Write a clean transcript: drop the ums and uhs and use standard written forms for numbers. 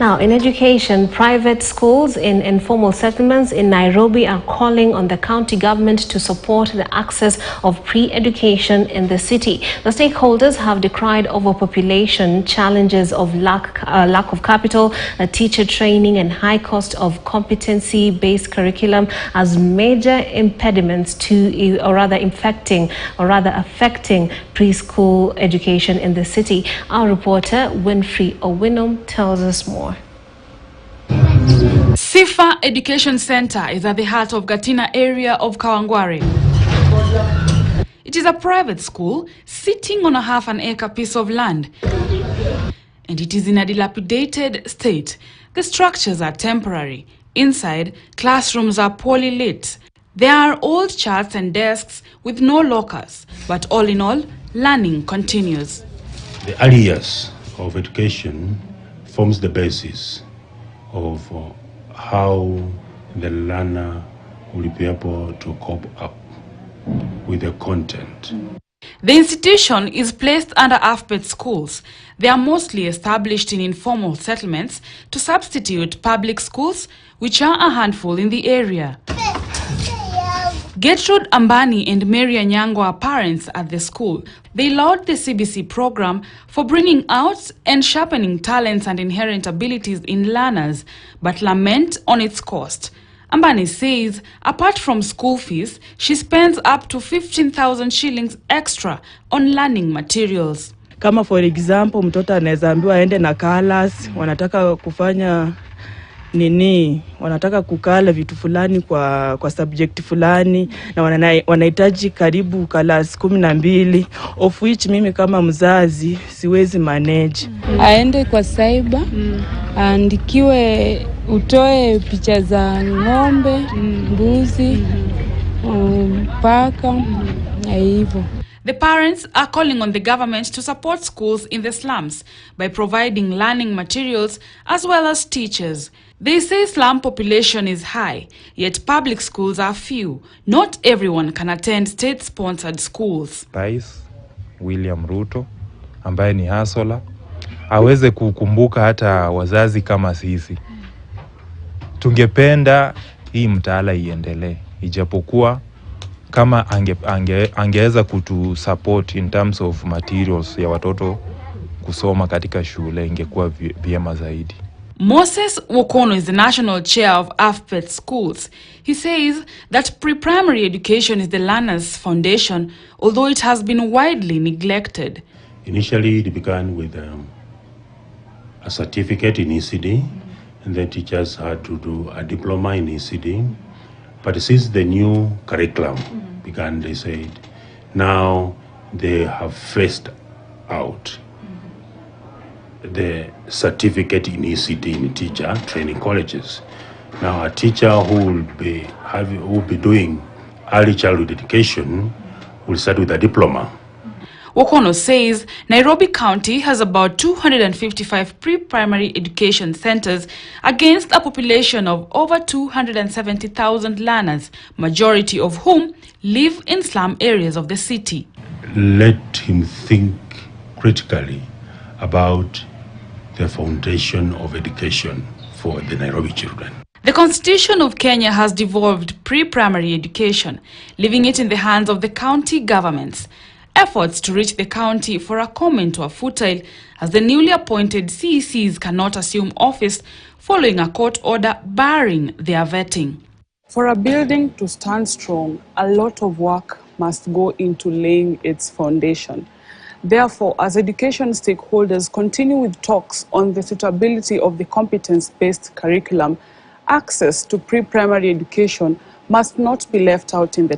Now, in education, private schools in informal settlements in Nairobi are calling on the county government to support the access of pre-education in the city. The stakeholders have decried overpopulation, challenges of lack of capital, teacher training, and high cost of competency-based curriculum as major impediments to, affecting preschool education in the city. Our reporter Winfrey Owinum tells us more. Sifa Education Center is at the heart of Gatina area of Kawangware. It is a private school sitting on a half-an-acre piece of land, and it is in a dilapidated state. The structures are temporary. Inside, classrooms are poorly lit. There are old charts and desks with no lockers, but all in all, learning continues. The early years of education forms the basis of how the learner will be able to cope up with the content. The institution is placed under AFPET schools. They are mostly established in informal settlements to substitute public schools, which are a handful in the area. Gertrude Ambani and Mary Anyango are parents at the school. They laud the CBC program for bringing out and sharpening talents and inherent abilities in learners, but lament on its cost. Ambani says, apart from school fees, she spends up to 15,000 shillings extra on learning materials. Kama for example, mtoto anaweza ambiwa aende na colors, wanataka kufanya wanataka kukala vitu fulani kwa subject fulani, na wanahitaji karibu colors 12, of which mimi kama mzazi siwezi manage. Aende kwa cyber, andikiwe utoe picha za ng'ombe, mbuzi, paka, na hivyo. The parents are calling on the government to support schools in the slums by providing learning materials as well as teachers. They say slum population is high, yet public schools are few. Not everyone can attend state-sponsored schools. Rais William Ruto, ambaye ni hasola, aweze kukumbuka hata wazazi kama sisi. Tungependa hii mtaala iendelee, ijapokuwa kama angeweza kutu support in terms of materials ya watoto kusoma katika shule, ingekuwa vyema zaidi. Moses Wokono is the national chair of AFPET schools. He says that pre-primary education is the learner's foundation, although it has been widely neglected. Initially, it began with a certificate in ECD, and the teachers had to do a diploma in ECD. But since the new curriculum began, they said, now they have phased out the certificate in ECD in teacher training colleges. Now a teacher who will be doing early childhood education will start with a diploma. Wokono says Nairobi County has about 255 pre-primary education centers against a population of over 270,000 learners, majority of whom live in slum areas of the city. Let him think critically about the foundation of education for the Nairobi children. The Constitution of Kenya has devolved pre-primary education, leaving it in the hands of the county governments. Efforts to reach the county for a comment are futile, as the newly appointed CECs cannot assume office following a court order barring their vetting. For a building to stand strong, a lot of work must go into laying its foundation. Therefore, as education stakeholders continue with talks on the suitability of the competence-based curriculum, access to pre-primary education must not be left out in the